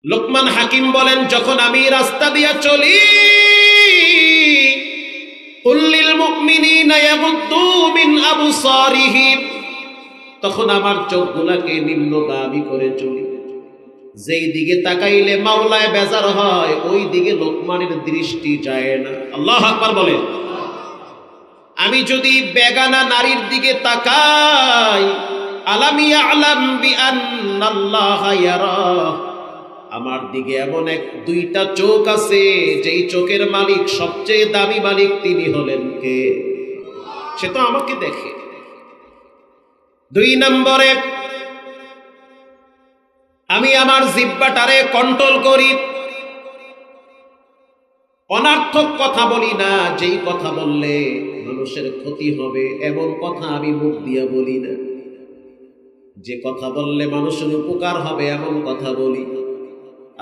লোকমান হাকিম বলেন, যখন আমি রাস্তা দিয়া চলি, কুল্লিল মুমিনিনা ইয়াগুদ্দু মিন আবসারিহিম, তখন আমার চোখগুলোকে নিম্নগামী করে চলি। যেই দিকে তাকাইলে মাওলায় বেজার হয়, ওই দিকে লোকমানের দৃষ্টি যায় না। আল্লাহু আকবার বলেন। আমি যদি বেগানা নারীর দিকে তাকাই, আলাম ইয়ালাম বিআন্নাল্লাহা ইয়ারা, আমার দিকে এমন দুইটা চোখ আছে, যেই চোখের মালিক, সবচেয়ে দামি মালিক, তিনি হলেন কে? সে তো আমাকে দেখে। 2 নম্বরে, আমি আমার জিহ্বাটারে কন্ট্রোল করি, অনার্থক কথা বলি না। যেই কথা বললে মানুষের ক্ষতি হবে এমন কথা আমি মুখ দিয়া বলি না। যে কথা বললে মানুষের উপকার হবে এমন কথা বলি।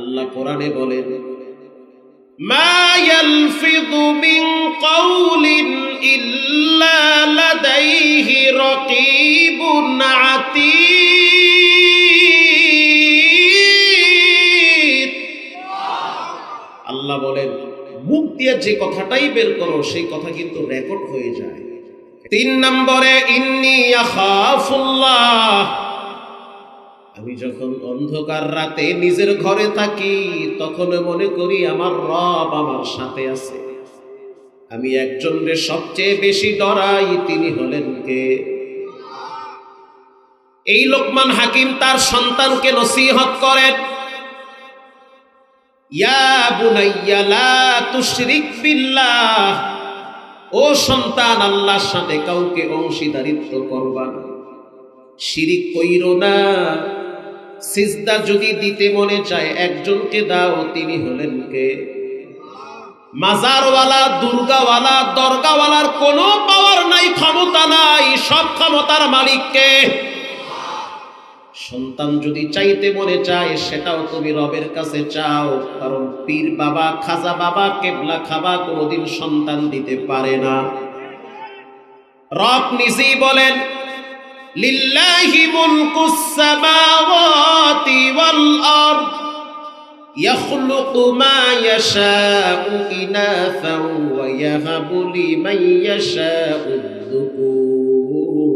আল্লাহ কোরআনে বলেন, মা ইয়ালফিযু মিন কাওলিন ইল্লা লাদাইহি রাকীবুন আতীদ। আল্লাহ বলেন, মুখ দিয়ে যে কথাটাই বের করো সেই কথা কিন্তু রেকর্ড হয়ে যায়। 3 নম্বরে, ইন্নী আখাফুল্লাহ, আমি যখন অন্ধকার রাতে নিজের ঘরে থাকি, তখন মনে করি আমার রব আমার সাথে আছে। আমি একজনকে সবচেয়ে বেশি ডরাই, তিনি হলেন কে? এই লোকমান হাকিম তার সন্তানকে নসিহত করেন, ইয়া বুনাইয়া লা তুশরিক বিল্লাহ, ও সন্তান, আল্লাহর সাথে কাউকে অংশীদারিত্ব করবা না, শিরিক কইরো না। সিজদা যদি দিতে মনে চায় একজনকে দাও, তিনি হলেন কে? মাজারওয়ালা, দুর্গাওয়ালা, দরগাওয়ালার কোনো পাওয়ার নাই, ক্ষমতা নাই, সব ক্ষমতার মালিক কে? সন্তান যদি চাইতে মনে চায়, সেটাও তুমি রবের কাছে চাও, কারণ পীর বাবা, খাজা বাবা, কেবলা খাবা কোনোদিন সন্তান দিতে পারে না। রব নিজেই বলেন, লিল্লাহি মুলকুস সামাওয়াতি ওয়াল আরদ ইয়াখলুকু মা ইয়াশাউ ইনাফাও ওয়া ইয়াহাবু লিমান ইয়াশাউ যুকুর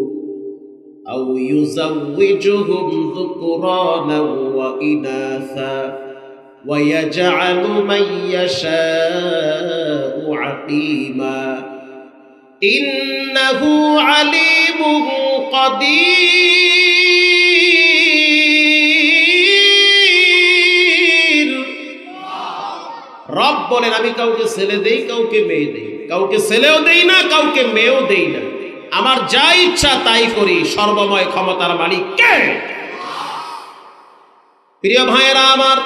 আও ইউযাওয়িজুহুম যুকরানা ওয়া ইনাসা ওয়া ইয়াজআলু মান ইয়াশাউ আকীমা ইন্নাহু আলীমুন কাদির। রব বলেন, আমি কাউকে ছেলে দেই, কাউকে মেয়ে দেই, কাউকে ছেলেও দেই না, কাউকে মেয়েও দেই না, আমার যা ইচ্ছা তাই করি। সর্বময় ক্ষমতার মালিক কে? প্রিয় ভাইয়েরা আমার,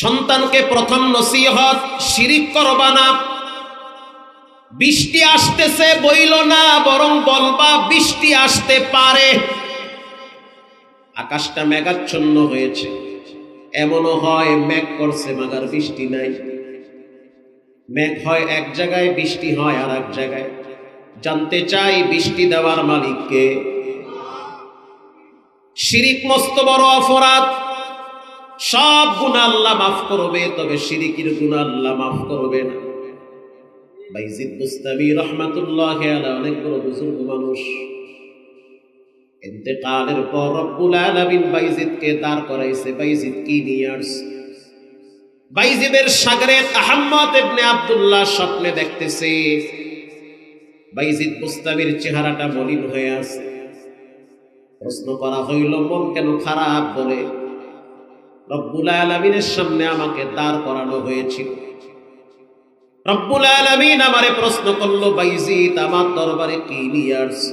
সন্তানকে প্রথম নসিহত, শিরিক করবা না। বৃষ্টি আসতেছে বইল না, বরং বলবা বৃষ্টি আসতে পারে। আকাশটা মেঘাচ্ছন্ন হয়েছে, এমনও হয় মেঘ করছে মাগার বৃষ্টি নাই। মেঘ হয় এক জায়গায়, বৃষ্টি হয় আর এক জায়গায়। জানতে চাই বৃষ্টি দেওয়ার মালিক কে? শিরিক মস্ত বড় অপরাধ। সব গুনাহ আল্লাহ মাফ করবে, তবে শিরিকের গুনাহ আল্লাহ মাফ করবে না। বাইজিদ বুস্তামি রাহমাতুল্লাহি আলাইহি অনেক বড় বুজুর্গ মানুষ। ইন্তেকালের পর রব্বুল আলামিন বাইজিদকে দাঁড় করাইছে। বাইজিদ কি নিয়ে আসছে? বাইজিদের শাগরেদ আহমদ ইবনে আব্দুল্লাহ স্বপ্নে দেখতেছে বাইজিদ বুস্তামির চেহারাটা মলিন হয়ে আছে। প্রশ্ন করা হইল, মন কেন খারাপ? বলে, রব্বুল আলামিনের সামনে আমাকে দাঁড় করানো হয়েছিল। রব্বুল আলামিন আমারে প্রশ্ন করলো, বাইজিদ আমার দরবারে কি নিয়ে আসছে?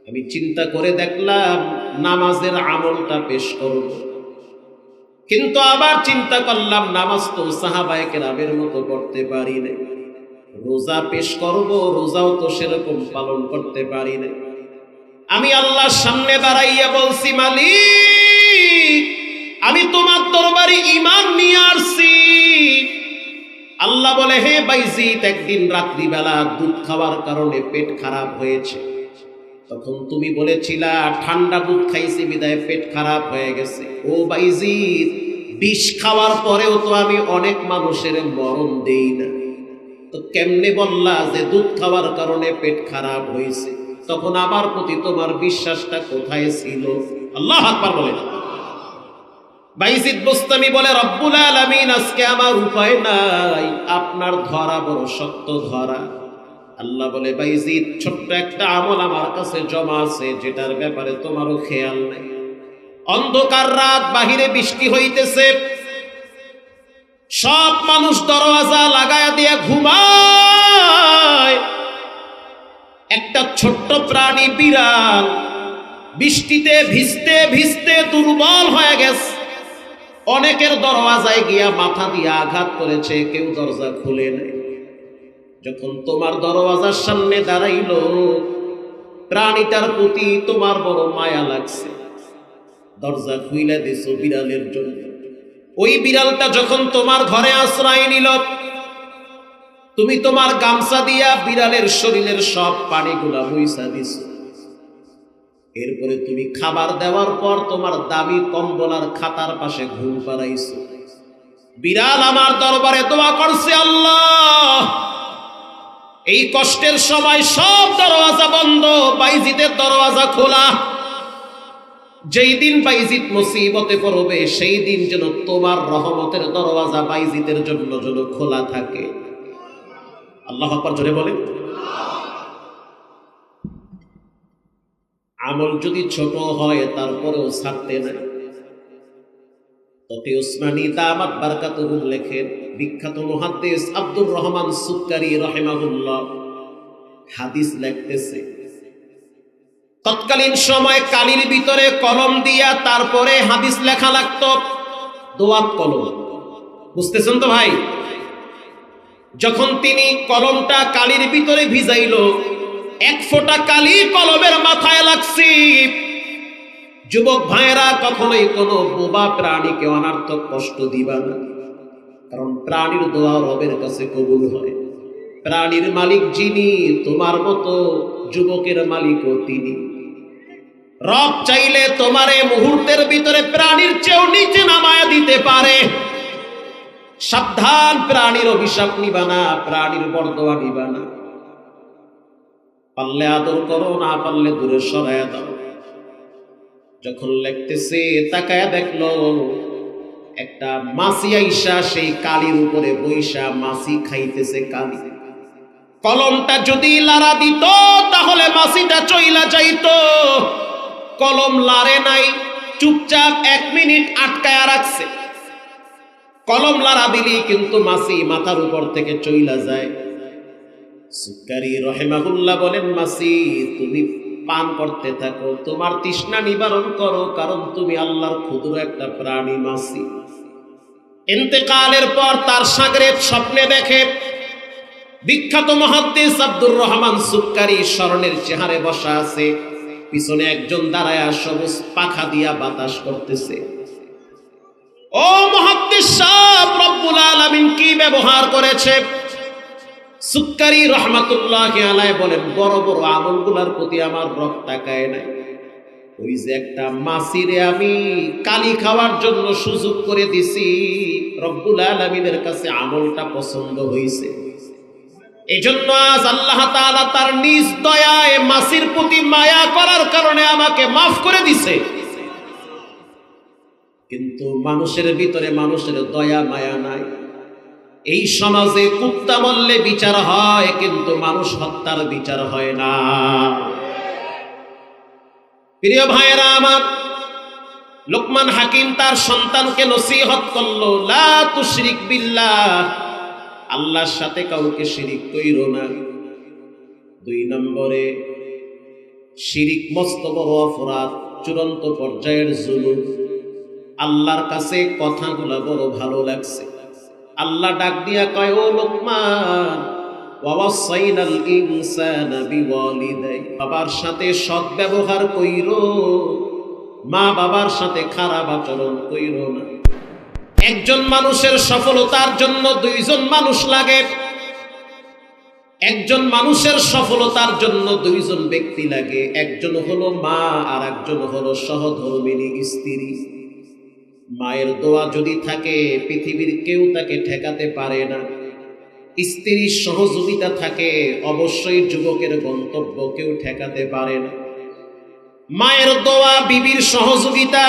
আমি চিন্তা করে দেখলাম নামাজের আমলটা পেশ করব, কিন্তু আবার চিন্তা করলাম নামাজ তো সাহাবায়ে কেরামের মতো পড়তে পারি না। রোজা পেশ করব, রোজাও তো সেরকম পালন করতে পারি না। আমি আল্লাহর সামনে দাঁড়াইয়া বলছি, মালিক, আমি তোমার দরবারে ঈমান নিয়ে আসছি। আল্লাহ বলে, হে বাইজিদ, একদিন রাত্রিবেলা দুধ খাওয়ার কারণে পেট খারাপ হয়েছে। তখন তুমি বলেছিলা ঠান্ডা দুধ খাইছি বিদায় পেট খারাপ হয়ে গেছে। ও বাইজিদ, বিষ খাওয়ার পরেও তো আমি অনেক মানুষের মরণ দেই না, তো কেমনে বললা যে দুধ খাওয়ার কারণে পেট খারাপ হয়েছে? তখন আমার প্রতি তোমার বিশ্বাসটা কোথায় ছিল? আল্লাহু আকবার বলেন। বাইজিদ বোস্তামি বলে, রব্বুল আলামিন, আজকে আমার উপায় নাই, আপনার ধরা বড় শক্ত ধরা। আল্লাহ বলে, বাইজিদ, ছোট্ট একটা আমল আমার কাছে জমা আছে, যেটার ব্যাপারে তোমারও খেয়াল নাই। অন্ধকার রাত, বাহিরে বৃষ্টি হইতেছে, সব মানুষ দরওয়াজা লাগায়া দিয়ে ঘুমায়। একটা ছোট্ট প্রাণী বিড়াল বৃষ্টিতে ভিজতে ভিজতে দুর্বল হয়ে গেছে। অনেকের দরওয়াজায় গিয়া মাথা দিয়ে আঘাত করেছে, কেউ দরজা খুলে নেয়। যখন তোমার দরওয়াজার সামনে দাঁড়াইলো, প্রাণীটার প্রতি তোমার বড় মায়া লাগছে, দরজা খুইলা দিছো বিড়ালের জন্য। ওই বিড়ালটা যখন তোমার ঘরে আশ্রয় নিল, তুমি তোমার গামছা দিয়া বিড়ালের শরীরের সব পানিগুলা মুইছা দিছো। এরপরে তুমি খাবার দেওয়ার পর তোমার দামি কম্বল আর খাতার পাশে ঘুম পাড়াইছো। বিড়াল আমার দরবারে দোয়া করছে, আল্লাহ, এই কষ্টের সময় সব দরওয়াজা বন্ধ, বাইজিদের দরওয়াজা খোলা। যেই দিন বাইজিদ মুসিবতে পড়বে, সেই দিন যেন তোমার রহমতের দরওয়াজা বাইজিদের জন্য যেন খোলা থাকে। আল্লাহু আকবার জোরে বলেন। আমল যদি ছোট হয় তারপরেও ছাড়তে নাই। ততে উসমানী দামাত বারকাতুহুম লেখেন, বিখ্যাত মুহাদ্দিস আব্দুর রহমান সুক্কারি রাহিমাহুল্লাহ হাদিস লিখতেছে, তৎকালীন সময় কালির ভিতরে কলম দিয়া তারপরে হাদিস লেখা লাগতো, দোয়াত কলম। বুঝতেছেন তো ভাই? যখন তিনি কলমটা কালির ভিতরে ভিজাইল, এক ফোঁটা কালি কলমের মাথায় লাগছে। যুবক ভাইয়েরা, কখনোই কোনো বোবা প্রাণীকে অনার্থক কষ্ট দিবা না, কারণ প্রাণীর দোয়া রবের কাছে কবুল হয়। প্রাণীর মালিক যিনি, তোমার মতো যুবকের মালিকও তিনি। রব চাইলে তোমারে মুহূর্তের ভিতরে প্রাণীর চেয়েও নিচে নামায়া দিতে পারে। সাবধান, প্রাণীর অভিশাপ নিবা না, প্রাণীর বরদোয়া নিবা না। পারলে আদর করো, না পারলে দূরে সরায়া দাও। যখন লিখতেছে, তাকায়া দেখলো একটা মাছি আইসা সেই কালির উপরে বইসা মাছি খাইতেছে কালি। কলমটা যদি লাড়া দিত তাহলে মাছিটা চইলা যাইতো। কলম লাড়ে নাই, চুপচাপ 1 মিনিট আটকায়া রাখছে। কলম লাড়া দিলি কিন্তু মাছি মাথার উপর থেকে চইলা যায়। সুক্কারি রাহিমাহুল্লাহ বলেন, মাছি, তুমি পান করতে থাকো, তোমার তৃষ্ণা নিবারণ করো, কারণ তুমি আল্লাহর ক্ষুদ্র একটা প্রাণী মাছি। ইন্তেকালের পর তার শাগরেদ স্বপ্নে দেখে, বিখ্যাত মুহাদ্দিস আব্দুর রহমান সুক্কারি স্মরণের চেহারে বসা আছে, পিছনে একজন দাঁড়ায়া সবুজ পাখা দিয়া বাতাস করতেছে। ও মুহাদ্দিস সাহেব, রব্বুল আলামিন কি ব্যবহার করেছে? সুক্কারি রহমাতুল্লাহি আলাইহি বলেন, বড় বড় আমলগুলোর প্রতি আমার রব তাকায় নাই। ওই যে একটা মাছিরে আমি কালি খাওয়ার জন্য সুযোগ করে দিছি, রব্বুল আলামিনের কাছে আমলটা পছন্দ হইছে। এজন্য আজ আল্লাহ তাআলা তার নিজ দয়ায় মাছির প্রতি মায়া করার কারণে আমাকে মাফ করে দিছে। কিন্তু মানুষের ভিতরে মানুষের দয়া মায়া নাই। এই সমাজে কুত্তা মরলে বিচার হয়, কিন্তু মানুষ হত্যার বিচার হয় না। প্রিয় ভাইয়েরা আমার, লোকমান হাকিম তার সন্তানকে নসিহত করলো, লা তুশরিক বিল্লাহ, আল্লাহর সাথে কাউকে শিরিক কইরো না। 2 নম্বরে, শিরিক মস্ত বড় অপরাধ, চূড়ান্ত পর্যায়ের জুলুম। আল্লাহর কাছে কথাগুলো বড় ভালো লাগছে। আল্লাহ ডাক দিয়া কয়, ও লোকমান, ওয়াসাইনাল ইনসানা বিওয়ালিদাই, বাবার সাথে সৎ ব্যবহার কইরো, মা বাবার সাথে খারাপ আচরণ কইরো না। একজন মানুষের সফলতার জন্য 2 জন মানুষ লাগে। একজন মানুষের সফলতার জন্য দুইজন ব্যক্তি লাগে, একজন হলো মা আর একজন হলো সহধর্মিণী স্ত্রী। মায়ের দোয়া যদি থাকে পৃথিবীর কেউ তাকে ঠেকাতে পারে না, স্ত্রীর সহযোগিতা থাকে অবশ্যই যুবকের গন্তব্য কেউ ঠেকাতে পারে না। মায়ের দোয়া, বিবির সহযোগিতা,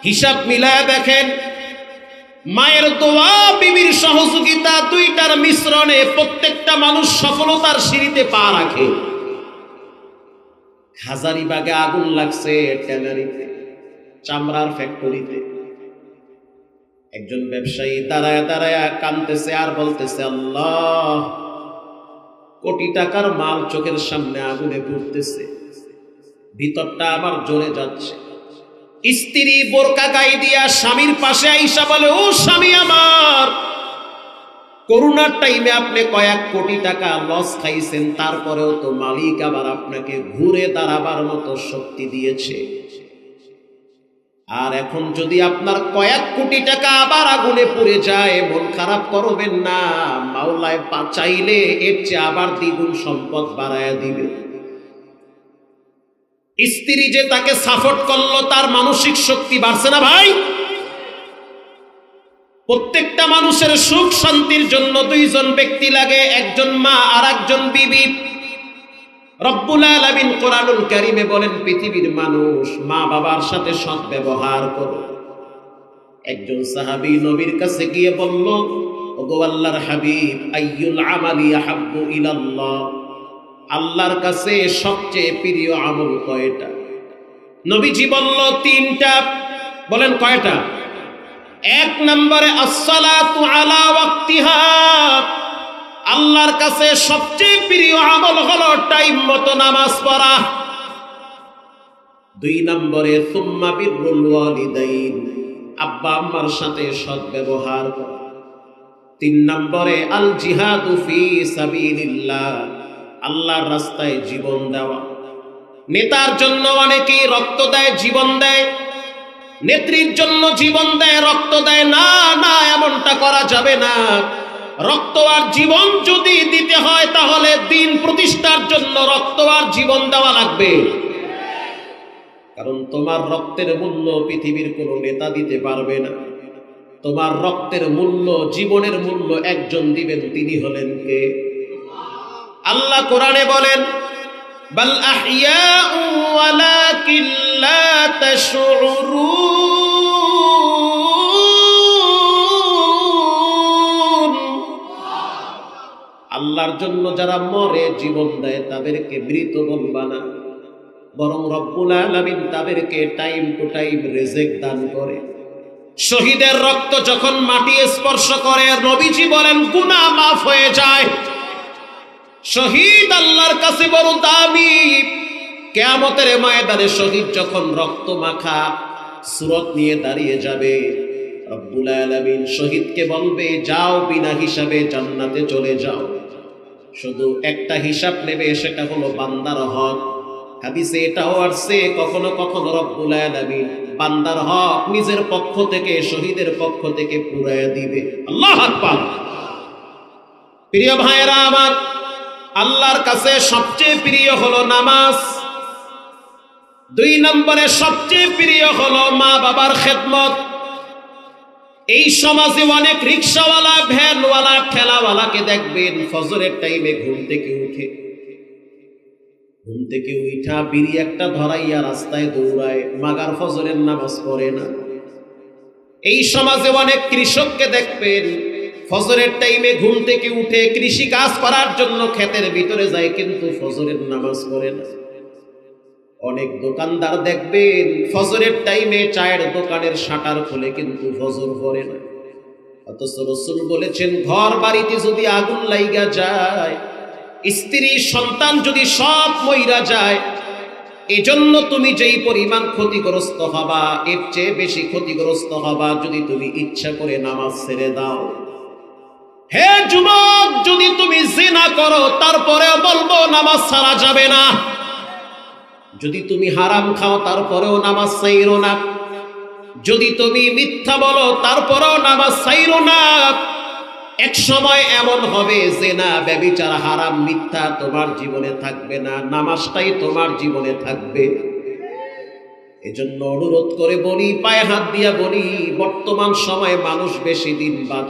হিসাব মিলায় দেখেন, মায়ের দোয়া, বিবির সহযোগিতা, দুইটার মিশ্রণে প্রত্যেকটা মানুষ সফলতার সিঁড়িতে পা রাখে। হাজারিবাগে আগুন লাগছে, ট্যানারিতে, চামড়ার ফ্যাক্টরিতে। একজন ব্যবসায়ী দাঁড়ায় দাঁড়ায় কাঁদতেছে আর বলতেছে, আল্লাহ, কোটি টাকার মাল চোখের সামনে আগুনে পুড়তেছে, ভিতরটা আমার জ্বলে যাচ্ছে। স্ত্রী বোরকা গায়ে দিয়া স্বামীর পাশে আইসা বলে, ও স্বামী আমার, করোনার টাইমে আপনি কয়েক কোটি টাকা লস খাইছেন, তারপরেও তো মালিক আবার আপনাকে ঘুরে দাঁড়াবার মতো শক্তি দিয়েছে। আর এখন যদি আপনার কয়েক কোটি টাকা আবার আগুনে পুড়ে যায়, মন খারাপ করবেন না, মাওলায় চাইলে এর চেয়ে আবার দ্বিগুণ সম্পদ বাড়ায়া দিবে। স্ত্রী যে তাকে সাপোর্ট করলো, তার মানসিক শক্তি বাড়ছে না ভাই? প্রত্যেকটা মানুষের সুখ শান্তির জন্য দুইজন ব্যক্তি লাগে, একজন মা আর একজন বিবি। রব্বুল আলামিন কোরআনুল কারীমে বলেন, পৃথিবীর মানুষ মা বাবার সাথে সৎ ব্যবহার করো। একজন সাহাবী নবীর কাছে গিয়ে বলল, ওগো আল্লাহর হাবিব, আইয়ুল আমালি আহাব্বু ইলাল্লাহ, আল্লাহর কাছে সবচেয়ে প্রিয় আমল কয়টা? নবীজি বলল, তিনটা। বলেন কয়টা? এক নম্বরে আসসালাতু আলা ওয়াক্তিহা, আল্লাহর কাছে সবচেয়ে প্রিয় আমল হলো টাইম মতো নামাজ পড়া। দুই নম্বরে সুম্মা বিররুল ওয়ালিদাইন, আব্বা আম্মার সাথে সৎ ব্যবহার করা। তিন নম্বরে আল জিহাদু ফি সাবিলিল্লাহ, আল্লাহর রাস্তায় জীবন দেওয়া। নেতার জন্য অনেকেই রক্ত দেয়, জীবন দেয়, নেত্রীর জন্য জীবন দেয়, রক্ত দেয় না। না, এমনটা করা যাবে না। রক্ত আর জীবন যদি দিতে হয়, তাহলে দিন প্রতিষ্ঠার জন্য রক্ত আর জীবন দেওয়া লাগবে। কারণ তোমার রক্তের মূল্য পৃথিবীর কোনো নেতা দিতে পারবে না। তোমার রক্তের মূল্য, জীবনের মূল্য একজন দিবেন, তিনি হলেন কে? আল্লাহ কোরআনে বলেন, বাল আহইয়াউ ওয়ালাকিন লা তাশউরুন, আল্লাহর জন্য যারা মরে, জীবন দেয়, তাদেরকে মৃত বলবা না, বরং রব্বুল আলামিন তাদেরকে টাইম টু টাইম রিজিক দান করে। শহীদের রক্ত যখন মাটি স্পর্শ করে, নবীজি বলেন গুনাহ মাফ হয়ে যায়। শহীদ আল্লাহর কাছে বড় দামি। কিয়ামতের ময়দানে শহীদ যখন রক্ত মাখা সুরত নিয়ে দাঁড়িয়ে যাবে, রব্বুল আলামিন শহীদকে বলবে, যাও, বিনা হিসাবে জান্নাতে চলে যাও। শুধু একটা হিসাব নেবে, সেটা হলো বান্দার হক। হাদিসে এটাও আসছে, কখনো কখনো রব্বুল আলামিন বান্দার হক নিজের পক্ষ থেকে, শহীদের পক্ষ থেকে পুরায়া দিবে। আল্লাহু আকবার। প্রিয় ভাইয়েরা আমার, আল্লাহর কাছে সবচেয়ে প্রিয় হলো নামাজ। দুই নম্বরে সবচেয়ে প্রিয় হলো মা বাবার খেদমত। এই সমাজে অনেক রিকশাওয়ালা, ভ্যানওয়ালা, ঠেলাওয়ালাকে দেখবেন ফজরের টাইমে ঘুম থেকে উঠে, ঘুম থেকে উঠা বিড়ি একটা ধরাইয়া রাস্তায় দৌড়ায়, মাগার ফজরের নামাজ পড়ে না। এই সমাজে অনেক কৃষককে দেখবেন ফজরের টাইমে ঘুম থেকে উঠে কৃষি কাজ করার জন্য ক্ষেতের ভিতরে যায়, কিন্তু ফজরের নামাজ পড়ে না। অনেক দোকানদার দেখবেন ফজরের টাইমে চায়ের দোকানের শাটার খুলে, কিন্তু ফজর পড়ে না। অথচ রাসূল বলেছেন, ঘর বাড়িতে যদি আগুন লাইগা যায়, স্ত্রী সন্তান যদি সব মইরা যায়, এজন্য তুমি যেই পরিমাণ ক্ষতিগ্রস্ত হবা, এর চেয়ে বেশি ক্ষতিগ্রস্ত হবা যদি তুমি ইচ্ছা করে নামাজ ছেড়ে দাও। হে যুবক, যদি তুমি জিনা করো, তারপরেও বলবো নামাজ ছাড়া যাবে না। যদি তুমি হারাম খাও, তারপরেও নামাজ ছাইরো না। যদি তুমি মিথ্যা বলো, তারপরেও নামাজ ছাইরো না। এক সময় এমন হবে জেনা ব্যভিচার হারাম মিথ্যা তোমার জীবনে থাকবে না, নামাজটাই তোমার জীবনে থাকবে। এজন্য অনুরোধ করে বলি, পায়ে হাত দিয়া বলি, বর্তমান সময়ে মানুষ বেশি দিন বাঁচে